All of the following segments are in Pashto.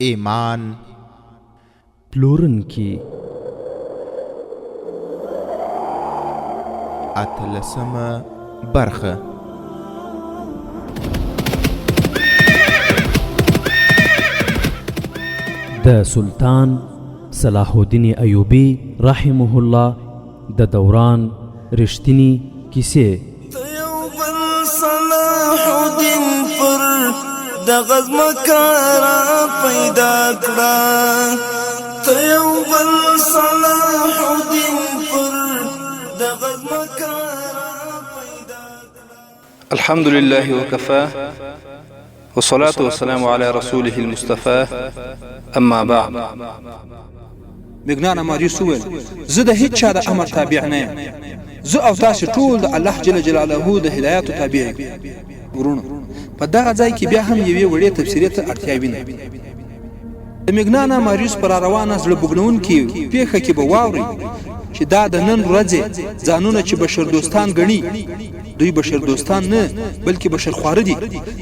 ایمان پلورونکي اتلسمه برخه د سلطان صلاح الدین ایوبی رحمه الله د دوران رښتینی کیسې. صلاح الدین پر د غزم کارا پیدا کړه، ته یو بل صلاح الدین پر د غزم کارا پیدا کړه. الحمد لله وكفى والصلاة والسلام على رسوله المصطفى. اما بعد، مګنان ماریوس وویل زه د هیڅ چا د امر تابع نه یم، زه او تاسو ټول د الله جل جلاله د هدایت تابع یو. ورونو په دغه ځای کې بیا هم یوې وړې تفسیرې ته اړتیا وینم. د مګنان ماریوس پر روانه زړه بوږنونکې پیښه کې به واورئ چې دا د نن ورځې ځانونه چې بشر دوستان ګڼي، دوی بشر دوستان نه بلکې بشر خواره دي.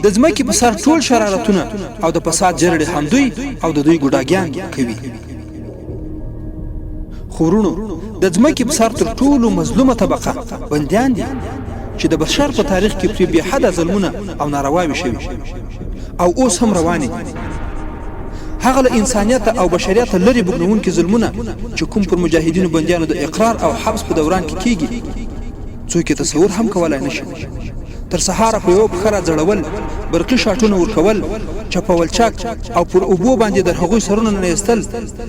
د ځمکې په سر ټول شرارتونه او د فساد جرړې هم دوی او د دوی ګوډاګیان کوي. خورونو د ځمکې په سر تر ټولو مظلومه طبقه بندیان دي چې د بشر په تاریخ کې پرې بې حده ظلمونه او نارواوې شوي او اوس هم روانې. هغه له انسانیت او بشریت لرې بوږنونکي ظلمونه چې کوم پر مجاهدینو بندیانو د اقرار او حبس په دوران کې کیږي څوک یې تصور هم کولای نشي. تر سهاره په یو پښه راځړول، برقي شاټونه ورکول، چپول چاک او پر اوبو باندې در هغوی سرونه نه ایستل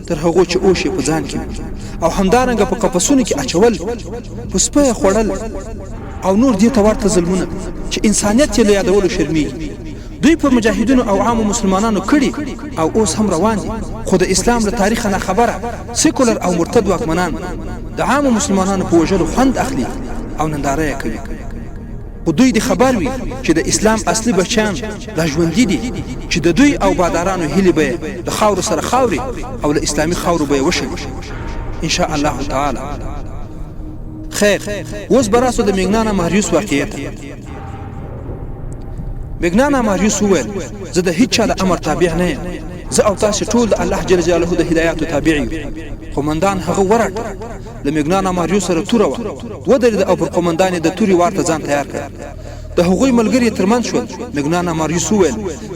تر هغو چې اوښ یې په ځان کې، او همدارنګه په قفسونو کې اچول، په سپه یې خوړل او نور دې ته ورته ظلمونه چې انسانیت یې له یادولو شرمېږي. دوی پر مجاهدینو او عامو مسلمانانو کړي او اوس هم روان دي، خو د اسلام له تاریخه نه خبره سیکولر او مرتد واکمنان د عامو مسلمانانو په وژلو خوند اخلي او ننداره یې کوي. خو دوی د خبر وي چې د اسلام اصلي بچیان لا ژوندي دي، چې د دوی او بادارانو هیلې به د خاورو سره خاوري او له اسلامي خاورو به یې وشي ان شاء الله تعالی. خیر، اوس به راسو د مګنان ماریوس واقعیت. مګنان ماریوس وویل زه د هیڅ چا د امر تابع نه یم، زه او تاسو ټول د الله جل جلاله د هدایت تابع یو. قومندان هغه ورټ له مګنان ماریوس سره توره وه، ودرېد او پر قومندان د تورې وار ته ځان تیار کړ. د هغوی ملګري ترمنځ شول. مګنان ماریوس وویل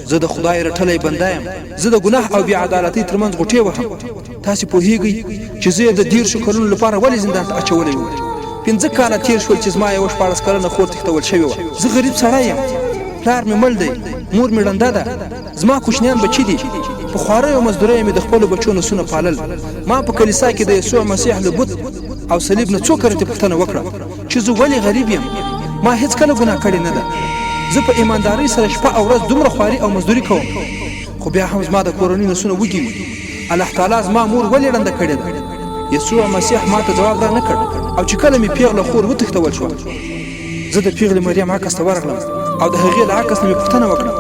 زه د خدای رټلی بنده یم، زه د ګناه او بې عدالتۍ ترمنځ غوټې وهم. تاسې پوهیږئ چې زه یې د 13 کلونو لپاره ولې زندان ته اچولی وم. 15 کاله تیر شول چې زما یوه 14 کلنه خور تښتول شوې وه. زه غریب سړی یم، پلار مې مړ دی، مور مې ړنده ده، زما کوچنیان بچي دي. په خوارۍ او مزدورۍ مې د خپلو بچو نسونه پالل. ما په کلیسا کې د یسوع مسیح له بت او صلیب نه څو کرتې پوښتنه وکړه چې زه ولې غریب یم. ما هیڅ کله ګناه کړې نه ده. زه په ایماندارۍ سره شپه او ورځ دومره خواري او مزدوري کوم، خو بیا هم زما د کورنۍ نسونه وږي وي. الله تعالی زما مور ولې ړنده کړې ده؟ یسوع مسیح ما ته ځواب را نه کړ. او چې کله مې پیغله خور وتښتول شوه، زه د پیغلې مریم عکس ته ورغلم او د هغې له عکس نه مې پوښتنه وکړه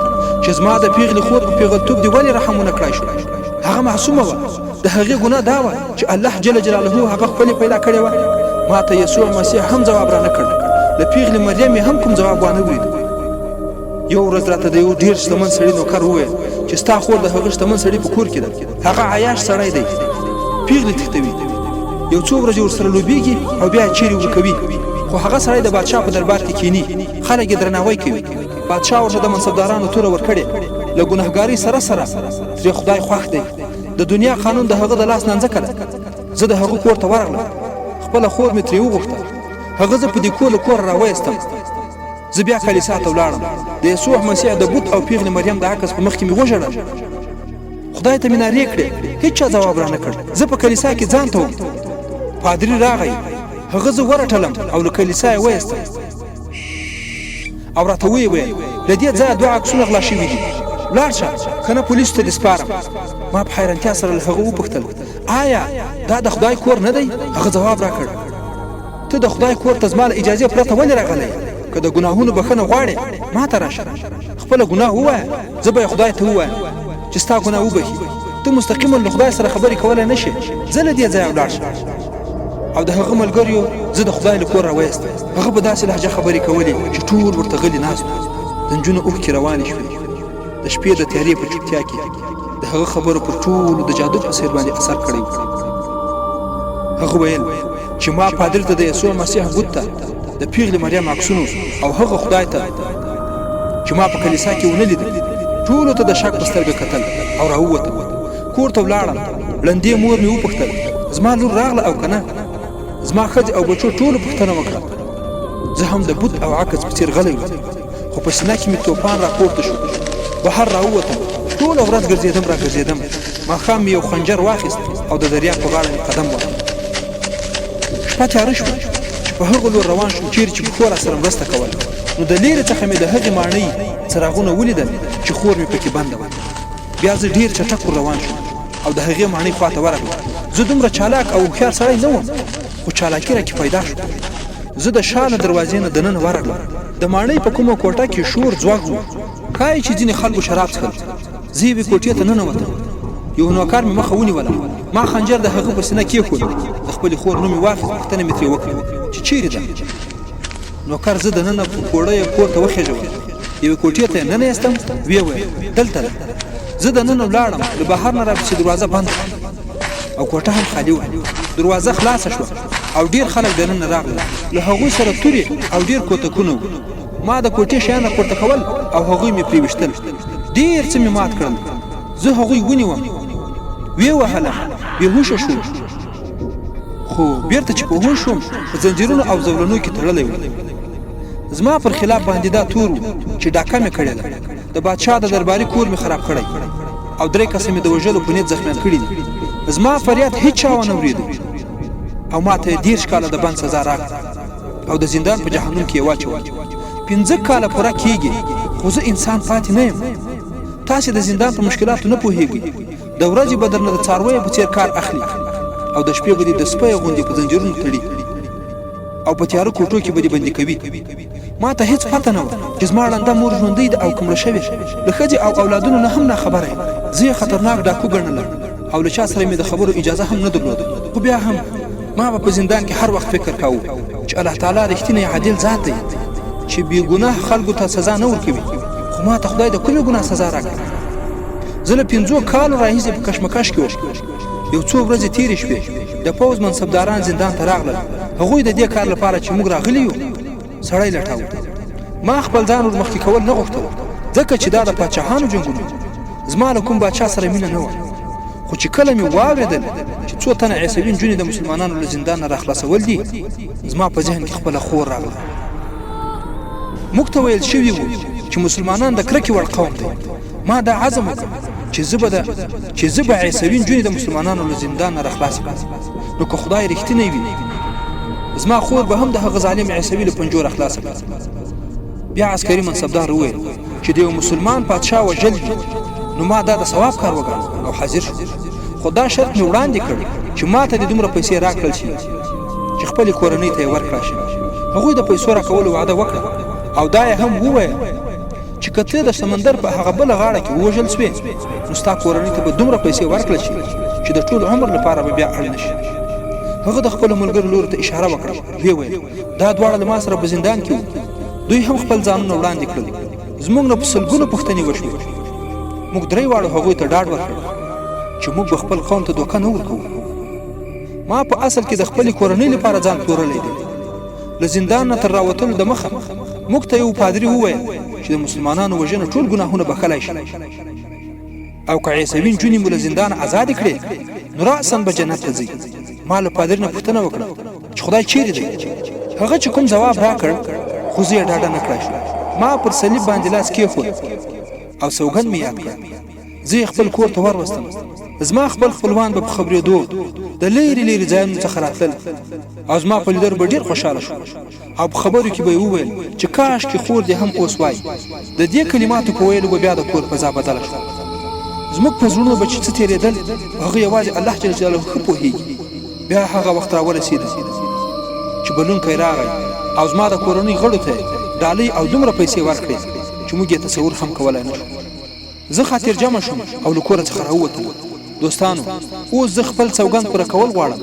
چې زما د پیغلې خور په پیغلتوب دې ولې رحم ونه کړای شو؟ هغه معصومه وه. د هغې ګناه دا وه چې الله جل جلاله هغه خپلې پیدا کړې وه. ما ته یسوع مسیح هم ځواب را نه کړ. له پیغلې مریم یې هم کوم ځواب وانه ورید. یو ورځ راته د یو ډېر شتمن سړي نوکر وویل چې ستا خور د هغه شتمن سړي په کور کې ده، هغه عیاش سړی دی، پیغلې تښتوي، یو څو ورځې ورسره لوبېږي او بیا چیرې ورکوي. خو هغه سړی د بادشاه په دربار کې کینی، خلک یې درناوی کوي. بادشاه ورته د منصبدارانو توره ورکړې. له ګناهګارۍ سره سره ترې خدای خوښ دی. د دنیا قانون د هغه د لاس نانځکه ده. زه د هغه کور ته ورغلم، خپله خور مې ترې وغوښته. هغه زه په دې کور له کوره راویستم. زه بیا کلیسا ته ولاړم. د یسوع مسیح د بت او پیغلې مریم د عکس په مخ کې مې وژړل. خدای ته مې نارې کړې، هیڅ چا ځواب را نه کړ. زه په کلیسا کې ځان ته وم. پادري راغی، هغه زه ورټلم او له کلیسا یې ویستم او راته ویې ویل له دې ځایه 2 عکسونه غلا شوي دي، لاړ شه که نه پولیسو ته دې سپارم. ما په حیرانتیا سره له هغه وپوښتل آیا دا د خدای کور نه دی؟ هغه ځواب راکړ ته د خدای کور ته زما له اجازې پرته ولې راغلی؟ که د ګناهونو بخښنه غواړې ما ته راشه، خپله ګناه ووایه، زه به یې خدای ته ووایم چې ستا ګناه وبخي. ته مستقیما له خدای سره خبرې کولی نه شې. زه له دې ځایه ولاړ شه. او د هغه ملګریو زه د خدای له کور راویستم. هغه په داسې لهجه خبرې کولې چې ټول ورته غلي ناست وو. د نجونو اوښکې روانې شوې. د شپې د تیارې په چوپتیا کې د هغه خبرو پر ټولو د جادو په څیر باندې اثر کړی و. هغه ویل چې ما پادر ته د یسوع مسیح بت ته د پیغلې مریم عکسونو او هغه خدای ته چې ما په کلیسا کې ونه لیدل ټولو ته د شک په سترګه کتل او راووتم. کور ته ولاړم. لندې مور مې وپوښتل زما لور راغله او که نه. زما ښځې او بچو ټولو پوښتنه وکړه. زه هم د بت او عکس په څیر غلی وم، خو په سینه کې مې توپان راپورته شو. بهر راووتم. ټوله ورځ ګرځېدم. ماښام مې یو خنجر واخیست او د دریاب په غاړه مې قدم واخیست. شپه تیاره شوه چې په هغه لور روان شوم چیرې چې پښو راسره مرسته کوله. نو د لیرې څخه مې د هغې ماڼۍ څراغونه ولیدل چې خور مې پکې بنده وه. بیا زه ډېر چټک ور روان شوم او د هغې ماڼۍ خواته ورغلم. زه دومره چالاک او هوښیار سړی نه وم، خو چالاکي راکې پیدا شوه. زه د شا له دروازې نه دننه ورغلم. د ماڼۍ په کومه کوټه کې شور ځواک و، ښایي چې ځینې خلکو شراب څښل. زه یوې کوټې ته ننوتم. یو نوکر مې مخه ونیوله. ما خنجر د هغه په سینه کېښود. د خپلې خور نوم مې واخیست. پوښتنه مې ترې وکړه چې چیرې ده. نوکر زه دننه په کوړه یې پورته وخېژولم. یوې کوټې ته یې ننایستم. ویې ویل دلته ده. زه دننه ولاړم. له بهر نه راپسې دروازه بنده او کوټه هم خالي وه. دروازه خلاصه شوه او ډېر خلک دننه راغلل. له هغوی سره تورې او ډېر کوتکونه وو. ما د کوټې شیان پورته کول او هغوی مې پرې ویشتل. ډېر څه مې مات کړل. زه هغوی ونیوم، ویې وهلم، بېهوشه شوم. خو بیرته چې په هوښ شوم په زنجیرونو او زولنو کې تړلی وم. زما پر خلاف باندې دا تور و چې ډاکه مې کړې ده. د بادشاه د درباري کور مې خراب کړی او 3 کسه مې د وژلو په نیت زخمیان کړي دي. زما فریاد هیڅ چا ونه اورېده او ما ته 30 کاله د بند سزا راکړه او د زندان په جهنم کې یې واچول. 15 کاله پوره کېږي خو زه انسان پاتې نه یم. تاسې د زندان په مشکلاتو نه پوهېږئ. د ورځې به درنه د څارویو په څېر کار اخلي او د شپې به دې د سپیو غوندې په زنجیرونو تړي او په تیاره کوټو کې به دې بندي کوي. ما ته هیڅ پته نه وه چې زما ړنده مور ژوندۍ ده او که مړه شوې. له ښځې او اولادونو نه هم ناخبره یم. زه یې خطرناک ډاکو ګڼله او له چا سره مې د خبرو اجازه هم نه درلوده. خو بیا هم ما به په زندان کې هر وخت فکر کاوه چې الله تعالی رښتینی عادل ذات دی چې بې ګناه خلکو ته سزا نه ورکوي. خو ما ته خدای د کومې ګناه سزا راکړه؟ زه له 5 کالو راهیسې په کشمکش کې وم. یو څو ورځې تېرې شوې. د پوځ منصبداران زندان ته راغلل. هغوی د دې کار لپاره چې موږ راغلي یو سړی لټاوه. ما خپل ځان ور مخکې کول نه غوښتل ځکه چې دا د پاچاهانو جنګونه. زما له کوم باچا سره مینه نه وه. خو چې کله مې واورېدل چې 2 تنه عیسوي نجونې د مسلمانانو له زندان نه راخلاصول دي، زما په ذهن کې خپله خور راغله. موږ ته ویل شوي وو چې مسلمانان د کرکې وړ قوم دی. ما دا عزم وکړ چې زه به عیسوي نجونې د مسلمانانو له زندان نه راخلاص کړم. نو که خدای رښتینی وي زما خور به هم د هغه ظالم عیسوي له پنجو راخلاصه کړم. بیا عسکري منصبدار وویل چې د یو مسلمان پادشاه وژل دي. نو ما دا د ثواب کار وګاڼه او حاضر شو. خو دا شرط مې وړاندې کړ چې ما ته د دومره پیسې راکړل شي چې خپلې کورنۍ ته یې ورکړه شي. هغوی د پیسو راکولو وعده وکړه او دا یې هم وویل چې که ته د سمندر په هغه بله غاړه کې ووژل سوې نو ستا کورنۍ ته به دومره پیسې ورکړل شي چې د ټول عمر لپاره به بیا اړ نه شي. هغه د خپلو ملګرو لورو ته اشاره وکړه. ویې ویل دا دواړه له ما سره په زندان کې وو. دوی هم خپل ځانونه وړاندې کړل. زموږ نه په سلګونو پوښتنې وشوې. موږ 3 واړو هغوی ته ډاډ ورکړ چې موږ به خپل قوم ته دوکه نه ورکوو. ما په اصل کې د خپلې کورنۍ لپاره ځان پلورلی دی. له زندان نه تر راوتلو د مخه موږ ته یو پادري وویل چې د مسلمانانو وژنه ټول ګناهونه بخښلی شي او که عیسوي نجونې مو له زندانه ازادې کړې نو راساً به جنت ته ځئ. ما له پادري نه پوښتنه وکړه چې خدای چیرې دی؟ هغه چې کوم ځواب راکړ خو زه یې ډاډه نه کړای شوم. ما پر صلیب باندې لاس کېښود او سوګند مې یاد کړ. زه یې خپل کور ته وروستم. زما خپل خپلوان به په خبرېدو د لرې لرې ځایونو څخه راتلل او زما په لیدلو به ډېر خوشحاله شو او په خبرو کې به یې وویل چې کاشکې خور دې هم اوس وای. د دې کلماتو په ویلو به بیا د کور فضا بدله شوه. زموږ په زړونو به چې څه تېرېدل هغه یوازې الله جل جلاله ښه پوهېږي. بیا هغه وخت راورسېده چې بلونکی راغی او زما د کورنۍ غړو ته ډالۍ او دومره پیسې ورکړې چې موږ یې تصور هم کولی نه شو. زه خاطر جمع شوم او له کوره څخه راووتم. دوستانو اوس زه خپل سوګند پوره کول غواړم.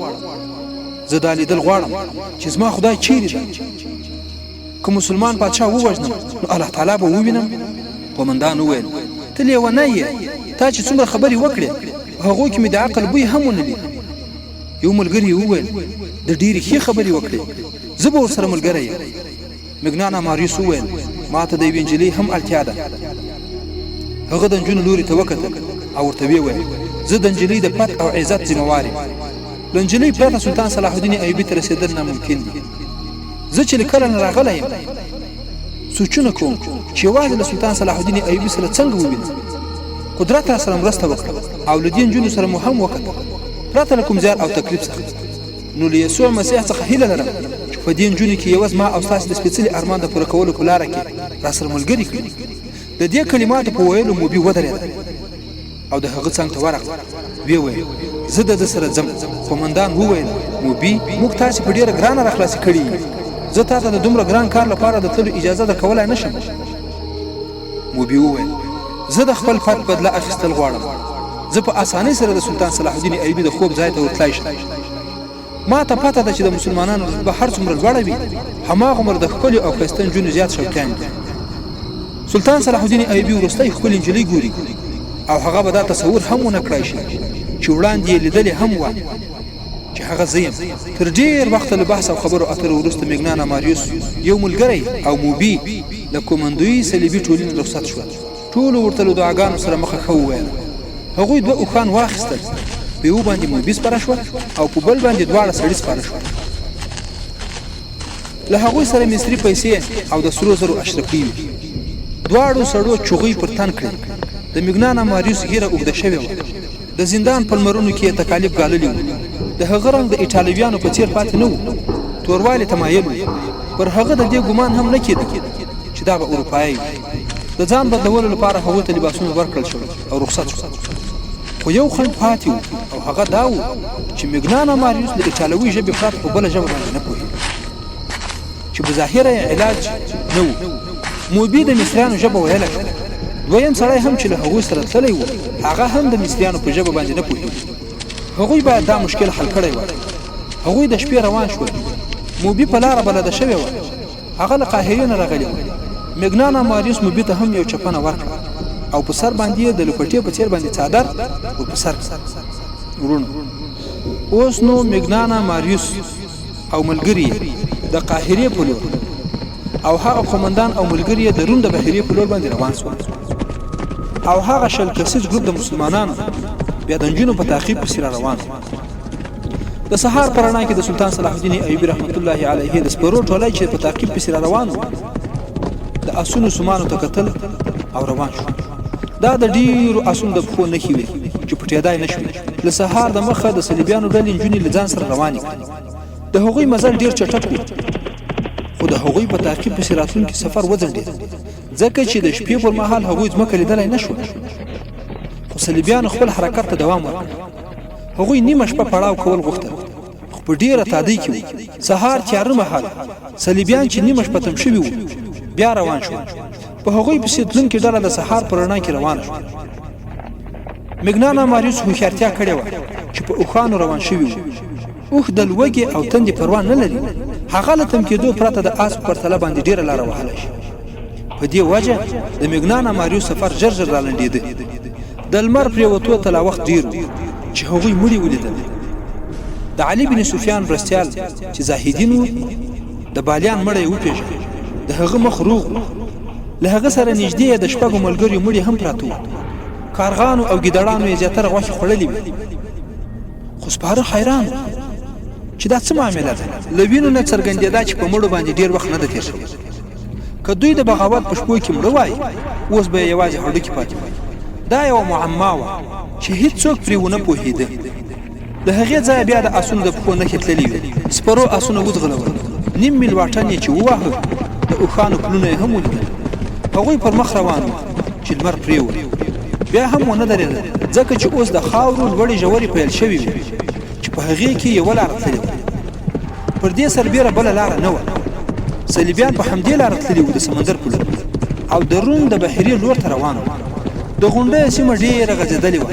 زه دا لیدل غواړم چې زما خدای چیرې ده. که مسلمان پادشاه ووژنم نو الله تعالی به ووینم. قومندان وویل ته لیونی یې تا چې څومره خبرې وکړې هغو کې مې د عقل بوی هم ونه لید. یو ملګري وویل د ډېرې ښې خبرې وکړې، زه به ورسره ملګری یم. مګنانا ماریوس وویل ما ته د یوې نجلۍ هم اړتیا ده. هغه د نجونو لوري ته وکتل او ورته ویل زه د نجلۍ د پت او عزت ذمهوار یم. له نجلۍ پرته سلطان صلاح الدین ایوبي ته رسېدل ناممکن دي. زه چې له کله نه راغلی یم سوچونه کوم چې یوازې له سلطان صلاح الدین ایوبي سره څنګه ووینم. قدرت را سره مرسته وکړه او له دې نجونو سره مو هم وکتل پرته له کوم زیار او تکلیف څخه. نو له یسوع مسیح څخه هیله لرم چې په دې نجونو کې یوازې ما او ستاسو د سپېڅلي ارمان د پوره کولو په لاره کې را سره ملګري کړي. د دې کلماتو په ویلو موبي ودرېده او د هغه څنګ ته ورغله. ویې ویل زه د ده سره ځم. قومندان وویل موبي موږ تاسې په ډېره ګرانه راخلاصي کړي یو. زه تا ته د دومره ګران کار لپاره د تلو اجازه درکولی نه شم. موبي وویل زه د خپل پت بدله اخیستل غواړم. زه په اسانۍ سره د سلطان صلاح الدین ایوبي د خوب ځای ته ورتلی شم. ما ته پته ده چې د مسلمانانو رتبه هر څومره لوړه وي هماغومره د ښکلو او ښایسته نجونو زیات شوقیان دي. سلطان صلاح الدین ایوبي وروستی ښکلې نجلۍ ګوري او هغه به دا تصور هم ونه کړای شي چې وړاندې یې لیدلې هم وه چې هغه زه یم. تر ډېر وخته له بحث او خبرو اترو وروسته مګنانا ماریوس یو ملګری او موبي له کومندوي صلیبي ټولنې رخصت شول. ټولو ورته له دعاګانو سره مخه ښه وویل. هغوی دوه اوښان واخیستل، په یو باندې موبي سپاره شوه او په بل باندې دواړه سړي سپاره شول. له هغوی سره مصري پیسې او د سرو زرو اشرفي وې. دواړو سړو چغۍ پر تن کړې. د مګنانا ماریوس ږیره اوږده شوې وه. د زندان په لمرونو کې یې تکالیف ګاللي وو. د هغه رنګ د ایټالویانو په څېر پاتې نه و، توروالي تمایل و. پر هغه د دې ګمان هم نه کېده چې دا به اروپایي وي. د ځان بدلولو لپاره هغوی ته لباسونه ورکړل شول او رخصت شول. خو یو خنډ پاتې و او هغه دا و چې مګنانا ماریوس د ایټالوي ژبې پرته په بله ژبه باندې نه پوهېده چې بظاهره یې علاج نه و. موبي د مصریانو ژبه ویله شوه. دویم سړی هم چې له هغوی سره تللی و هغه هم د مصریانو په ژبه باندې نه پوهېده. هغوی باید دا مشکل حل کړی وای. هغوی د شپې روان شول. موبي په لاره بلده شوې وه. هغه له قاهرې نه راغلی و. مګنانا ماریوس موبي ته هم یو چپنه ورکړه او په سر باندې یې د لپټې په څېر باندې څادر ور په سر ورونو. اوس نو مګنانا ماریوس او ملګري د قاهرې په لور او هغه قومندان او ملګري د روم د بحیرې په لور باندې روان شول. او هغه شل کسیز ګروپ د مسلمانانو بیا د نجونو په تعقیب پسې را روان و. د سهار په رڼا کې د سلطان صلاح الدین ایوبي رحمت الله علیه د سپرو ټولی چې په تعقیب پسې را روان و د اسونو سمانو ته کتل او روان شو. دا د ډیرو اسونو د پښو نښې وې چې پټېدای نه شوې. له سهار د مخه د صلیبیانو ډلې نجونې له ځان سره روانې کړې. د هغوی مزل ډیر چټک و خو د هغوی په تعقیب پسې راتلونکي سفر وځنډېد ځکه چې د شپې پر مهال هغوی ځمکه لیدلی نه شول. خو صلیبیانو خپل حرکت ته دوام ورکړ. هغوی نیمه شپه پړاو کول غوښتل خو په ډیره تادۍ کې وو. سهار تیاره مهال صلیبیان چې نیمه شپه تم شوي وو بیا روان شول. په هغوی پسې تلونکې ډله د سهار په رڼا کې روانه شوه. مګنانا ماریوس هوښیارتیا کړې وه چې په اوښانو روان شوي وو. اوښ د لوږې او تندې پروا نه لري. هغه له تم کېدو پرته د آس په پرتله باندې ډیره لاره وهلی شي. په دې وجه د مګنانا ماریوس سفر ژر ژر رالنډېده. د لمر پرېوتو ته لا وخت ډیر و چې هغوی مړي ولیدل. د علي بن سفیان مرستیال چې زاهدین و د بالیان مړی وپېژند. د هغه مخ روغ و. له هغه سره نږدې د شپږو ملګریو مړي هم پراته وو. کارغانو او ګیدړانو یې زیاتره غوښې خوړلې وې. خو سپاره حیران چې دا څه معامله ده. له وینو نه څرګندېده چې په مړو باندې ډېر وخت نه ده تېر شوی. که دوی د بغاوت په شپو کې مړه وای اوس به یې یوازې هډوکي پاتې وای. دا یوه معما وه چې هیڅوک پرې ونه پوهېده. له هغې ځایه بیا د اسونو د پښو نښې تللې وې. سپرو اسونه وځغلول. نیم میل واټن یې چې وواهه د اوښانو پلونه یې هم ولیدل. هغوی پر مخ روان وو چې لمر پرېوت. بیا هم ونه درېدل ځکه چې اوس د خاورو لوړې ژورې پیل شوې وې چې په هغې کې یوه لاره تللې وه. پر دې سربیره بله لاره نه وه. صلیبیان په همدې لاره تللي وو د سمندر په لور او د روم د بحیرې لور ته روان وو. د غونډیو سیمه ډېره غځېدلې وه.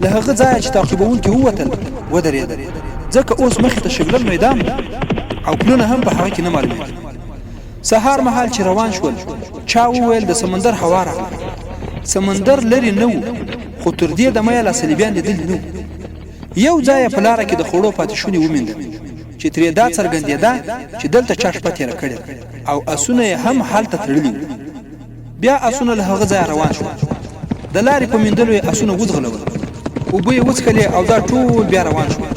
له هغه ځایه چې تعقیبوونکي ووتل ودرېدل ځکه اوس مخې ته شګلن میدان او پلونه هم په هغه کې نه معلومېدل. سهار مهال چې روان شول چا وویل د سمندر هوا راغله. سمندر لرې نه و خو تر دې دمه یې لا صلیبیان لیدلي نه یو ځای په لاره کې د خوړو پاتې شونې وموندل چې ترې دا څرګندېده چې دلته چا شپه تېره کړې او اسونه یې هم هلته تړلي وو بیا اسونه له هغه ځایه روان شول د لارې په میندلو یې اسونه وځغلول اوبه یې وڅښلې او دا ټول بیا روان شول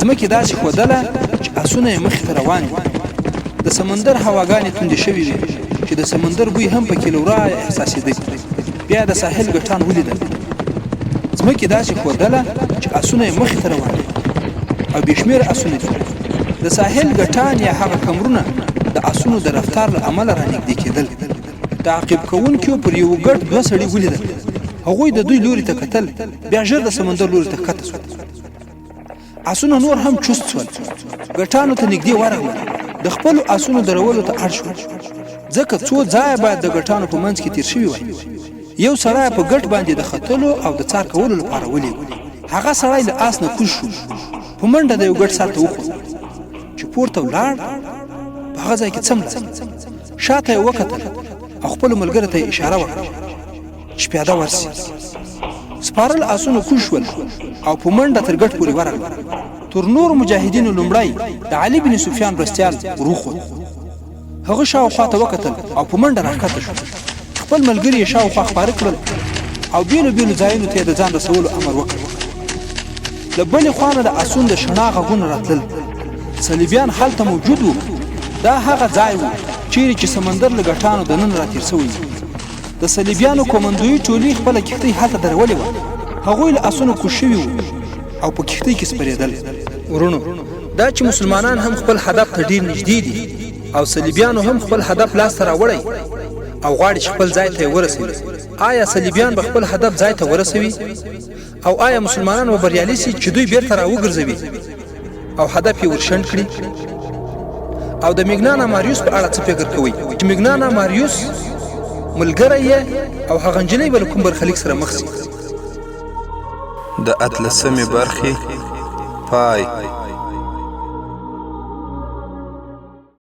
ځمکې داسې ښودله چې اسونه یې مخې ته روان وي د سمندر هواګانې توندې شوې وې چې د سمندر بوی هم پکې له ورایه احساسېده بیا د ساحل ګټان ولیدل ځمکې داسې ښودله چې اسونه یې مخې ته روان وي او بې شمېره اسونه دي د ساحل ګټان یا هغه کمرونه د اسونو د رفتار له امله رانږدې کېدل تعقیب کوونکو پر یو ګډ دوه سړي ولیدل هغوی د دوی لوري ته کتل بیا ژر د سمندر لوري ته ښکته شول اسونه نور هم چست شول ګټانو ته نږدې ورغلل د خپلو اسونو درولو ته اړ شول ځکه څو ځایه باید د ګټانو په منځ کې تیر شوي وای یو سړی په ګټ باندې د ختلو او د څار کولو لپاره ولېږه هغه سړی له آس نه کوز شو په منډه د یو ګټ سر ته وخوت چې پورته ولاړ په هغه ځای کې څمله شاته یې وکتل او خپلو ملګرو ته یې اشاره وکړه چې پیاده ورسي سپارل آسونه کوز شول او په منډه تر ګټ پورې ورغلل تر نورو مجاهدینو لومړی د علي بن سفیان مرستیال وروخوت هغه شاوخوا ته وکتل او په منډه راښکته شو خپل ملګري یې شاوخوا خپاره کړل او بېلو بېلو ځایونو ته یې د ځان رسولو امر وکړ له بلې خوا نه د اسونو د شڼا غږونه راتلل صلیبیان هلته موجود وو دا هغه ځای و چیرې چې سمندر له ګټانو دننه راتېر سوی د صلیبیانو کومندویي ټولۍ خپله کښتۍ هلته درولې وه هغوی له اسونو کوز شوي وو او په کښتۍ کې سپرېدل ورونو دا چې مسلمانان هم خپل هدف ته ډېر نږدې دي او صلیبیانو هم خپل هدف لاسته راوړی او غواړي چې خپل ځای ته یې ورسوي آیا صلیبیان به خپل هدف ځای ته ورسوي او آیا مسلمانان به بریالي سي چې دوی بیرته راوګرځوي او هدف یې ورشنډ کړي او د میګنانا ماریوس په اړه څه فکر کوئ چې میګنانا ماریوس ملګری یې او هغه نجلۍ به له کوم برخلیک سره مخ سي د اتلسمې برخې پای